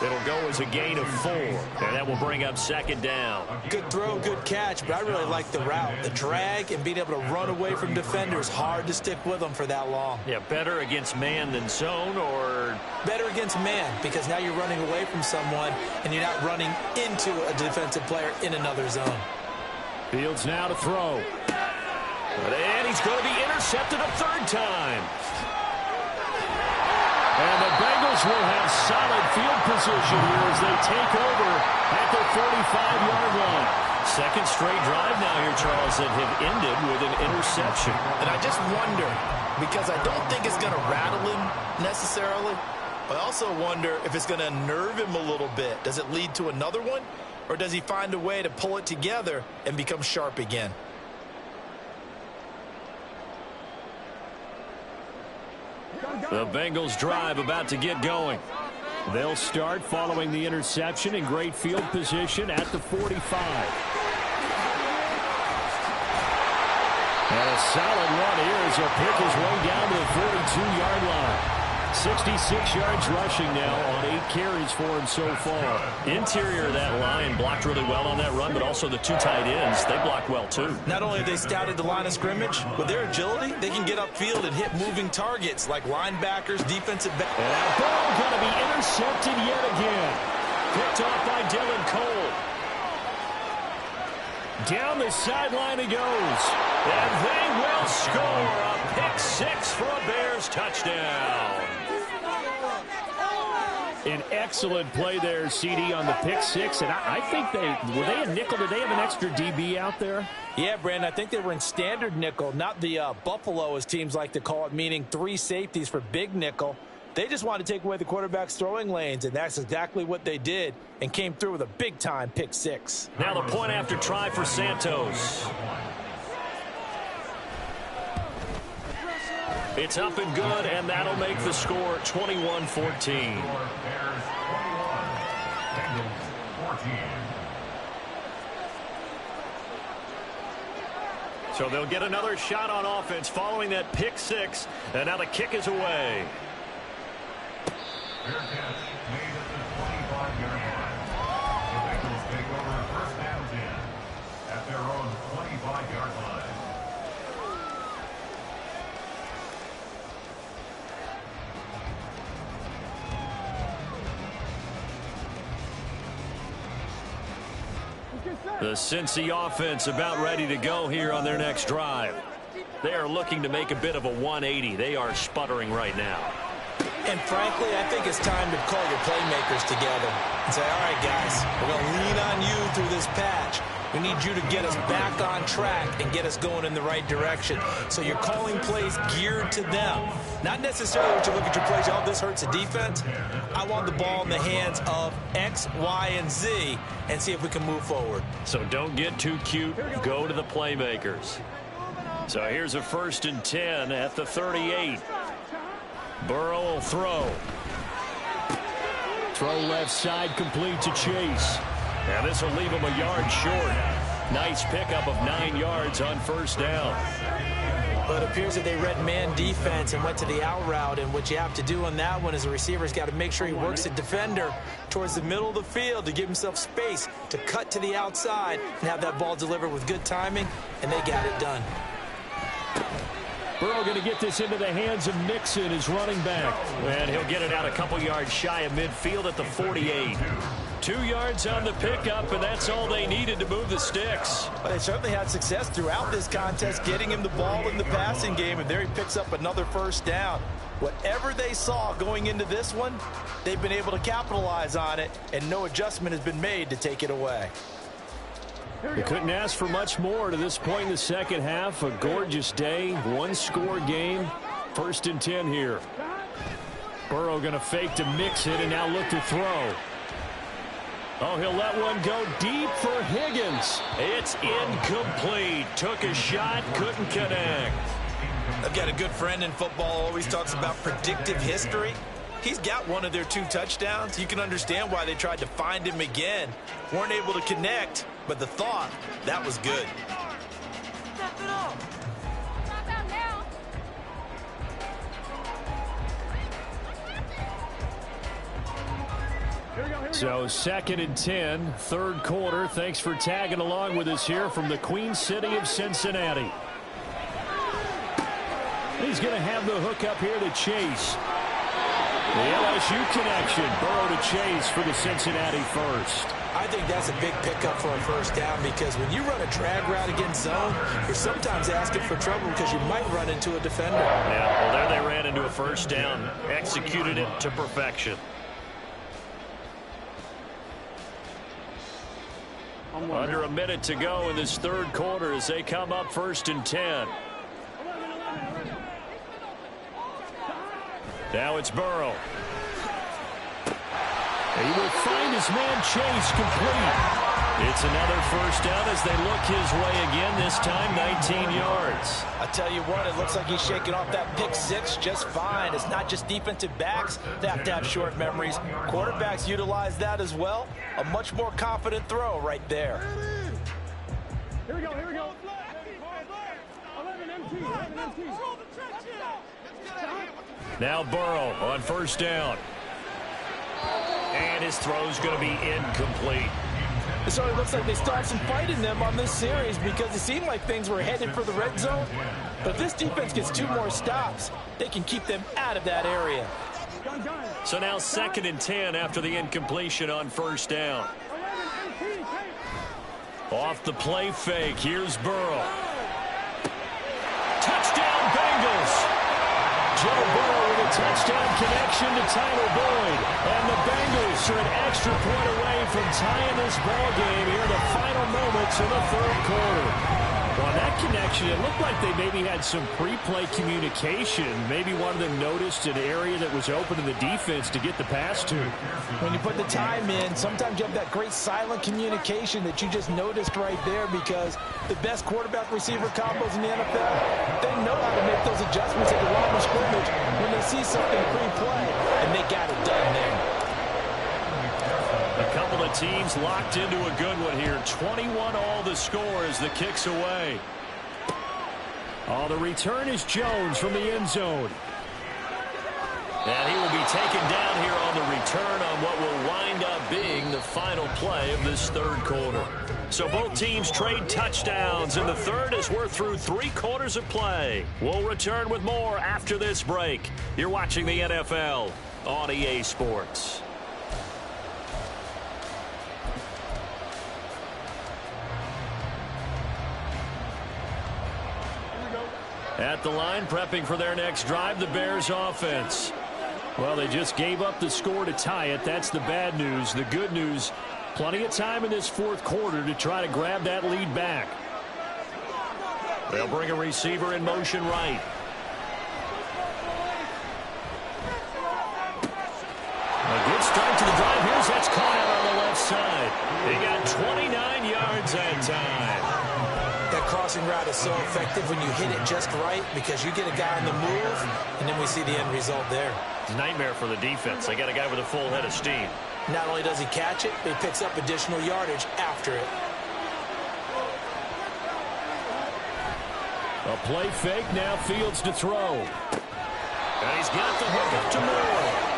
It'll go as a gain of 4, and that will bring up second down. Good throw, good catch, but I really like the route. The drag and being able to run away from defenders, hard to stick with them for that long. Yeah, better against man than zone, or? Better against man, because now you're running away from someone, and you're not running into a defensive player in another zone. Fields now to throw. And he's going to be intercepted a 3rd time. And the Bengals will have solid field position here as they take over at the 45-yard line. Second straight drive now here, Charles, that have ended with an interception. And I just wonder, because I don't think it's going to rattle him necessarily, but I also wonder if it's going to unnerve him a little bit. Does it lead to another one, or does he find a way to pull it together and become sharp again? The Bengals drive about to get going. They'll start following the interception in great field position at the 45. And a solid run here as he'll pick his way down to the 42-yard line. 66 yards rushing now on 8 carries for him so far. Interior of that line blocked really well on that run, but also the 2 tight ends, they blocked well too. Not only have they scouted the line of scrimmage, with their agility, they can get upfield and hit moving targets like linebackers, defensive backs. And that ball going to be intercepted yet again. Picked off by Dylan Cole. Down the sideline he goes. And they will score a pick six for a Bears touchdown. An excellent play there, CD, on the pick six. And I think were they a nickel? Did they have an extra DB out there? Yeah, Brandon, I think they were in standard nickel, not the Buffalo, as teams like to call it, meaning 3 safeties for big nickel. They just wanted to take away the quarterback's throwing lanes, and that's exactly what they did and came through with a big-time pick six. Now the point after try for Santos. It's up and good, and that'll make the score 21-14. So they'll get another shot on offense following that pick six, and now the kick is away. Fair catch made at the 25-yard line. The Bengals take over first downs in at their own 25-yard line. The Cincy offense about ready to go here on their next drive. They are looking to make a bit of a 180. They are sputtering right now. And frankly, I think it's time to call your playmakers together and say, all right, guys, we're going to lean on you through this patch. We need you to get us back on track and get us going in the right direction. So you're calling plays geared to them. Not necessarily what you look at your plays, oh, this hurts the defense. I want the ball in the hands of X, Y, and Z and see if we can move forward. So don't get too cute. Go to the playmakers. So here's a 1st and 10 at the 38. Burrow will throw. Throw left side, complete to Chase. And this will leave him a yard short. Nice pickup of 9 yards on 1st down. But it appears that they read man defense and went to the out route. And what you have to do on that one is the receiver's got to make sure he works the defender towards the middle of the field to give himself space to cut to the outside and have that ball delivered with good timing. And they got it done. Burrow going to get this into the hands of Mixon, his running back. And he'll get it out a couple yards shy of midfield at the 48. 2 yards on the pickup, and that's all they needed to move the sticks. But they certainly had success throughout this contest, getting him the ball in the passing game, and there he picks up another 1st down. Whatever they saw going into this one, they've been able to capitalize on it, and no adjustment has been made to take it away. They couldn't ask for much more to this point in the second half. A gorgeous day, 1-score game. 1st and 10 here. Burrow going to fake to Mixon and now look to throw. Oh, he'll let one go deep for Higgins. It's incomplete. Took a shot, couldn't connect. I've got a good friend in football, always talks about predictive history. He's got one of their 2 touchdowns. You can understand why they tried to find him again. Weren't able to connect, but the thought, that was good. So 2nd and 10, 3rd quarter. Thanks for tagging along with us here from the Queen City of Cincinnati. He's going to have the hook up here to Chase. The LSU connection. Burrow to Chase for the Cincinnati first. I think that's a big pickup for a 1st down because when you run a drag route against zone, you're sometimes asking for trouble because you might run into a defender. Yeah, well, there they ran into a 1st down. Executed it to perfection. Under a minute to go in this 3rd quarter as they come up 1st and 10. Now it's Burrow. He will find his man Chase complete. It's another 1st down as they look his way again, this time 19 yards. I tell you what, it looks like he's shaking off that pick six just fine. It's not just defensive backs that have to have short memories. Quarterbacks utilize that as well. A much more confident throw right there. Here we go, here we go. 11 MT, 11 MT. Now Burrow on 1st down. And his throw's going to be incomplete. It certainly looks like they start some fight in them on this series because it seemed like things were headed for the red zone. But if this defense gets 2 more stops, they can keep them out of that area. So now 2nd and 10 after the incompletion on 1st down. Off the play fake, here's Burrow. Touchdown Bengals! Joe Burrow with a touchdown connection to Tyler Boyd. And the Bengals are an extra point away from tying this ball game here in the final moments of the third quarter. Well, that connection, it looked like they maybe had some pre-play communication. Maybe one of them noticed an area that was open to the defense to get the pass to. When you put the time in, sometimes you have that great silent communication that you just noticed right there, because the best quarterback-receiver combos in the NFL, they know how to make those adjustments at the line of scrimmage when they see something pre-play, and they got it done there. A couple of teams locked into a good one here. 21 all the score as the kick's away. Oh, the return is Jones from the end zone. And he will be taken down here on the return on what will wind up being the final play of this third quarter. So both teams trade touchdowns, and the third as we're through 3 quarters of play. We'll return with more after this break. You're watching the NFL on EA Sports. At the line, prepping for their next drive, the Bears offense. Well, they just gave up the score to tie it. That's the bad news. The good news, plenty of time in this fourth quarter to try to grab that lead back. They'll bring a receiver in motion right. A good start to the drive. Here's that's caught out on the left side. He got 29 yards that time. That crossing route is so effective when you hit it just right, because you get a guy on the move, and then we see the end result there. Nightmare for the defense. They got a guy with a full head of steam. Not only does he catch it, but he picks up additional yardage after it. A play fake, now Fields to throw. And he's got the hook up to Moore.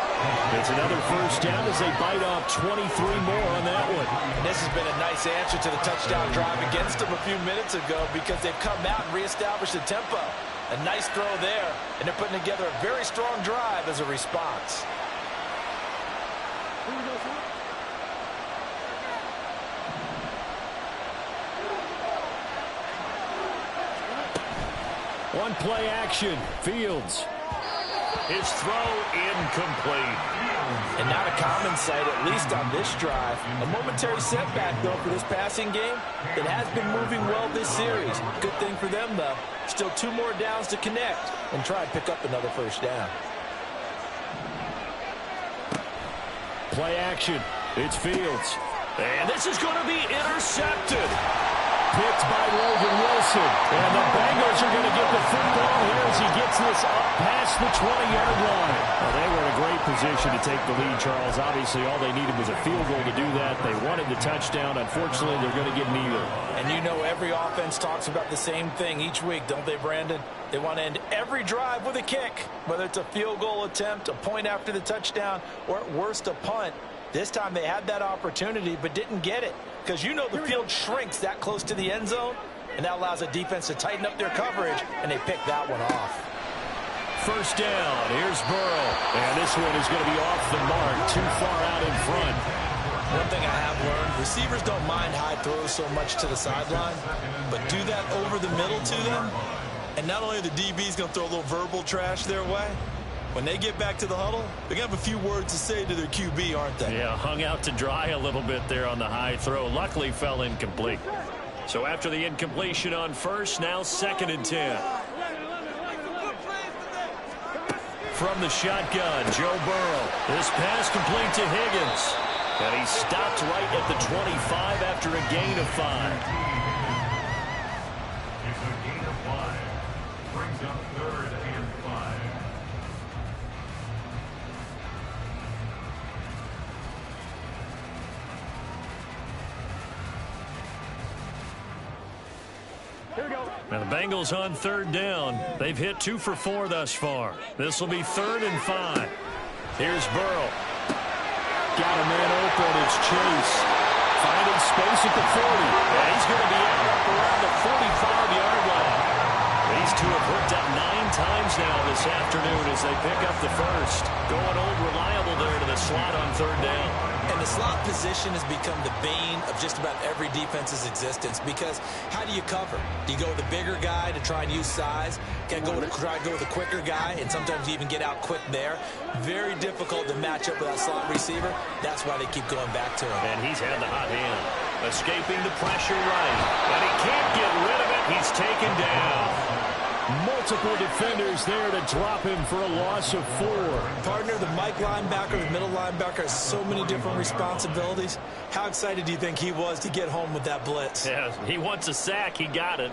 It's another first down as they bite off 23 more on that one. And this has been a nice answer to the touchdown drive against them a few minutes ago, because they've come out and reestablished the tempo. A nice throw there, and they're putting together a very strong drive as a response. One play action, Fields. His throw incomplete. And not a common sight, at least on this drive. A momentary setback, though, for this passing game. It has been moving well this series. Good thing for them, though. Still 2 more downs to connect and try and pick up another first down. Play action. It's Fields. And this is going to be intercepted. Picked by Logan Wilson. And the Bengals are going to get the football here as he gets this up past the 20-yard line. Well, they were in a great position to take the lead, Charles. Obviously, all they needed was a field goal to do that. They wanted the touchdown. Unfortunately, they're going to get neither. And you know every offense talks about the same thing each week, don't they, Brandon? They want to end every drive with a kick, whether it's a field goal attempt, a point after the touchdown, or at worst a punt. This time they had that opportunity but didn't get it, because you know the field shrinks that close to the end zone, and that allows the defense to tighten up their coverage, and they pick that one off. First down, here's Burrow, and this one is going to be off the mark, too far out in front. One thing I have learned, receivers don't mind high throws so much to the sideline, but do that over the middle to them, and not only are the DBs going to throw a little verbal trash their way, when they get back to the huddle, they're going to have a few words to say to their QB, aren't they? Yeah, hung out to dry a little bit there on the high throw. Luckily fell incomplete. So after the incompletion on first, now 2nd and 10. From the shotgun, Joe Burrow. This pass complete to Higgins. And he stopped right at the 25 after a gain of 5. It's a gain of 5. Brings up 3rd and 5. Now the Bengals on 3rd down. They've hit 2 for 4 thus far. This will be 3rd and 5. Here's Burrow. Got a man open. It's Chase. Finding space at the 40. And he's going to be out up around the 45-yard line. These two have hooked up 9 times now this afternoon as they pick up the first. Going old reliable there to the slot on 3rd down. And the slot position has become the bane of just about every defense's existence because how do you cover? Do you go with the bigger guy to try and use size? Try to go with a quicker guy, and sometimes you even get out quick there. Very difficult to match up with that slot receiver. That's why they keep going back to him. And he's had the hot hand. Escaping the pressure right. And he can't get rid of it. He's taken down. Multiple defenders there to drop him for a loss of 4. Partner, the Mike linebacker, the middle linebacker, has so many different responsibilities. How excited do you think he was to get home with that blitz? Yeah, he wants a sack. He got it.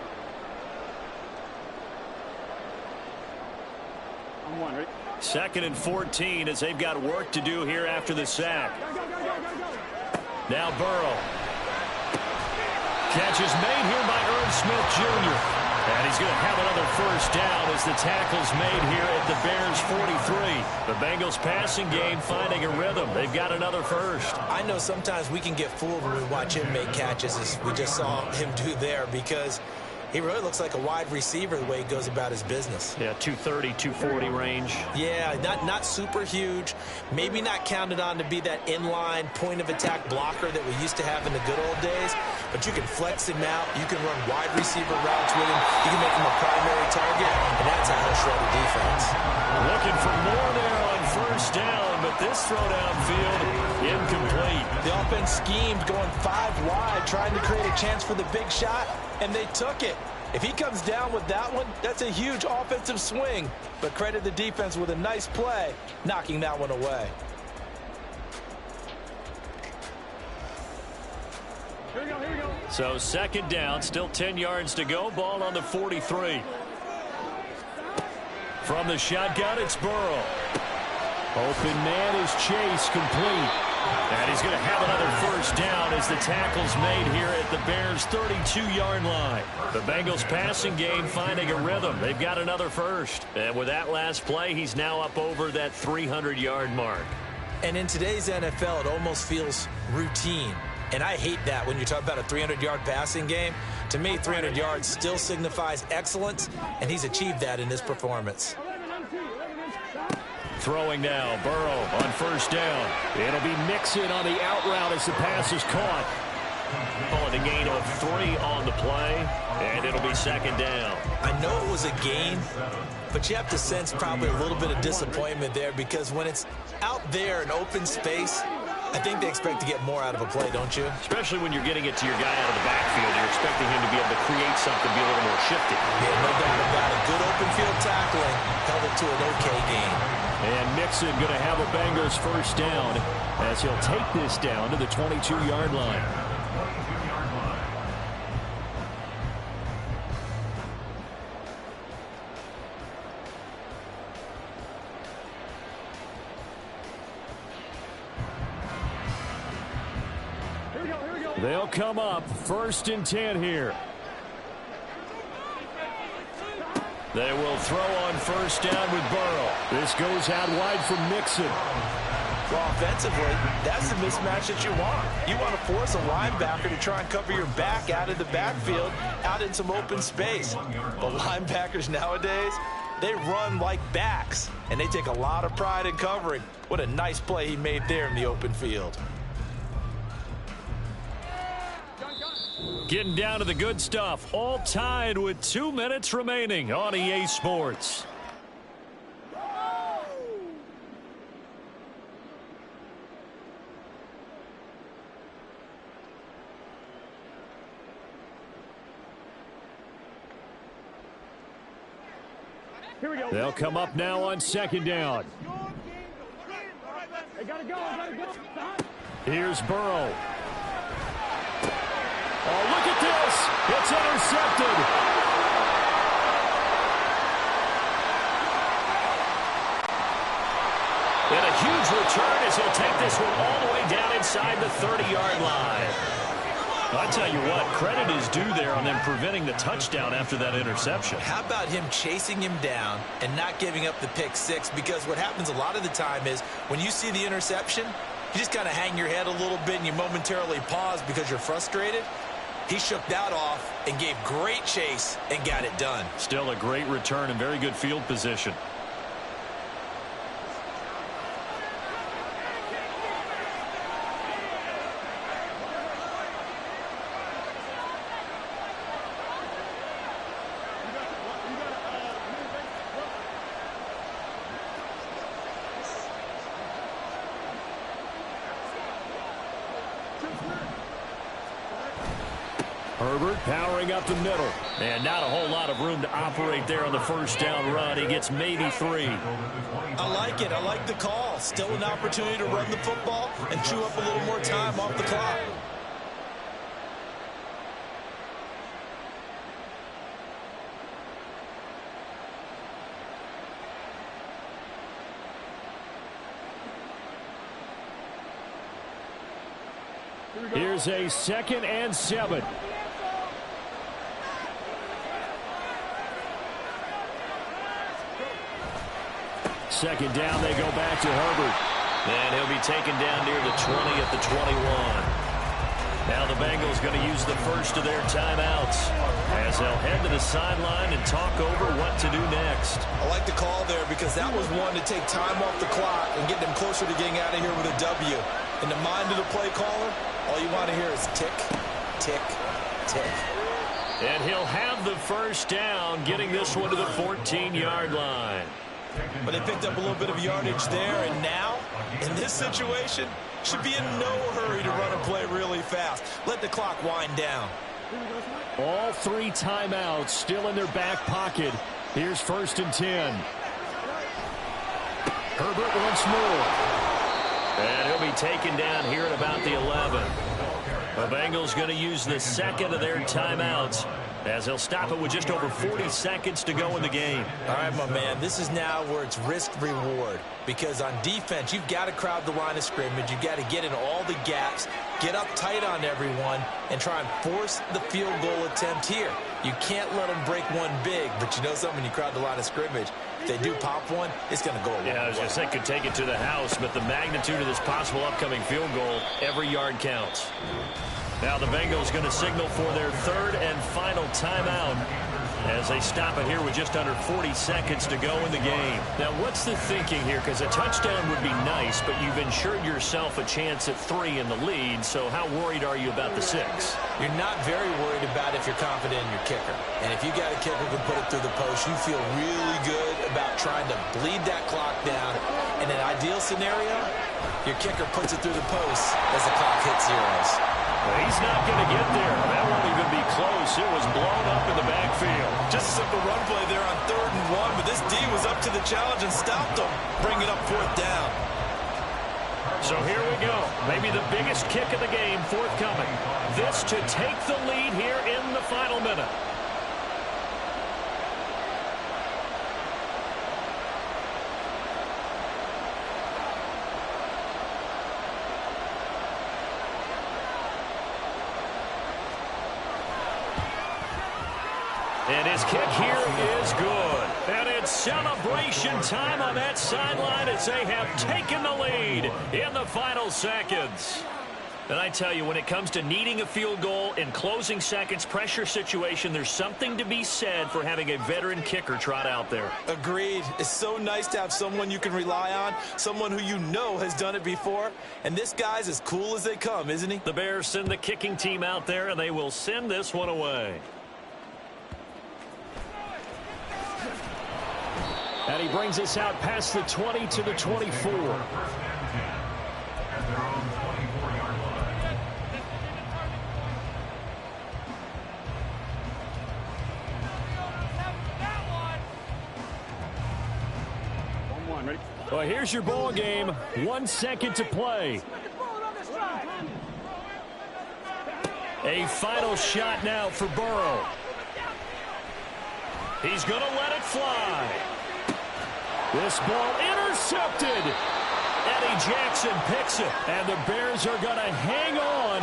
I'm wondering. 2nd and 14 as they've got work to do here after the sack. Now Burrow. Catch is made here by Irv Smith Jr. And he's going to have another first down as the tackle's made here at the Bears 43. The Bengals passing game finding a rhythm. They've got another first. I know sometimes we can get fooled when we watch him make catches, as we just saw him do there, because he really looks like a wide receiver the way he goes about his business. Yeah, 230, 240 range. Yeah, not super huge. Maybe not counted on to be that inline point-of-attack blocker that we used to have in the good old days. But you can flex him out. You can run wide receiver routes with him. You can make him a primary target. And that's how he'll shred a defense. Looking for more there on first down, but this throw downfield incomplete. The offense schemed going 5 wide, trying to create a chance for the big shot, and they took it. If he comes down with that one, that's a huge offensive swing. But credit the defense with a nice play, knocking that one away. Here we go. So 2nd down, still 10 yards to go. Ball on the 43. From the shotgun, it's Burrow. Open man is Chase, complete. And he's going to have another first down as the tackle's made here at the Bears' 32-yard line. The Bengals passing game finding a rhythm. They've got another first. And with that last play, he's now up over that 300-yard mark. And in today's NFL, it almost feels routine. And I hate that when you talk about a 300-yard passing game. To me, 300 yards still signifies excellence, and he's achieved that in this performance. Throwing now, Burrow on first down. It'll be Mixon on the out route as the pass is caught. Calling a gain of 3 on the play, and it'll be 2nd down. I know it was a gain, but you have to sense probably a little bit of disappointment there, because when it's out there in open space, I think they expect to get more out of a play, don't you? Especially when you're getting it to your guy out of the backfield. You're expecting him to be able to create something, be a little more shifty. Yeah, no doubt about it. Good open field tackling held it to an okay gain. And Mixon going to have a Bengals first down as he'll take this down to the 22-yard line. They'll come up 1st and 10 here. They will throw on first down with Burrow. This goes out wide from Mixon. Well, offensively, that's the mismatch that you want. You want to force a linebacker to try and cover your back out of the backfield, out in some open space. But linebackers nowadays, they run like backs, and they take a lot of pride in covering. What a nice play he made there in the open field. Getting down to the good stuff. All tied with 2 minutes remaining on EA Sports. Here we go. They'll come up now on 2nd down. They gotta go. Here's Burrow. Oh, look at this. It's intercepted. And a huge return as he'll take this one all the way down inside the 30-yard line. I tell you what, credit is due there on them preventing the touchdown after that interception. How about him chasing him down and not giving up the pick six? Because what happens a lot of the time is when you see the interception, you just kind of hang your head a little bit and you momentarily pause because you're frustrated. He shook that off and gave great chase and got it done. Still a great return and very good field position. Herbert powering up the middle. And not a whole lot of room to operate there on the first down run. He gets maybe 3. I like it. I like the call. Still an opportunity to run the football and chew up a little more time off the clock. Here's a 2nd and 7. Second down, they go back to Herbert. And he'll be taken down near the 20 at the 21. Now the Bengals going to use the first of their timeouts as they'll head to the sideline and talk over what to do next. I like the call there because that was one to take time off the clock and get them closer to getting out of here with a W. In the mind of the play caller, all you want to hear is tick, tick, tick. And he'll have the first down, getting this one to the 14-yard line. But they picked up a little bit of yardage there, and now, in this situation, should be in no hurry to run a play really fast. Let the clock wind down. All 3 timeouts still in their back pocket. Here's 1st and 10. Herbert once more. And he'll be taken down here at about the 11. The Bengals going to use the second of their timeouts as they'll stop it with just over 40 seconds to go in the game. All right, my man, this is now where it's risk-reward. Because on defense, you've got to crowd the line of scrimmage. You've got to get in all the gaps, get up tight on everyone, and try and force the field goal attempt here. You can't let them break one big, but you know something, when you crowd the line of scrimmage, if they do pop one, it's going to go a long way. Yeah, I was going to say could take it to the house, but the magnitude of this possible upcoming field goal, every yard counts. Now the Bengals going to signal for their 3rd and final timeout as they stop it here with just under 40 seconds to go in the game. Now, what's the thinking here? Because a touchdown would be nice, but you've ensured yourself a chance at 3 in the lead, so how worried are you about the 6? You're not very worried about if you're confident in your kicker. And if you got a kicker who can put it through the post, you feel really good about trying to bleed that clock down. In an ideal scenario, your kicker puts it through the post as the clock hits zeros. Well, he's not going to get there. That won't even be close. It was blown up in the backfield. Just a simple run play there on 3rd and 1, but this D was up to the challenge and stopped him, bringing up 4th down. So here we go. Maybe the biggest kick of the game forthcoming. This to take the lead here in the final minute. And his kick here is good. And it's celebration time on that sideline as they have taken the lead in the final seconds. And I tell you, when it comes to needing a field goal in closing seconds, pressure situation, there's something to be said for having a veteran kicker trot out there. Agreed. It's so nice to have someone you can rely on, someone who you know has done it before. And this guy's as cool as they come, isn't he? The Bears send the kicking team out there, and they will send this one away. And he brings us out past the 20 to the 24. Well, here's your ball game. 1 second to play. A final shot now for Burrow. He's going to let it fly. This ball intercepted. Eddie Jackson picks it. And the Bears are going to hang on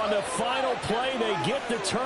the final play. They get the turn.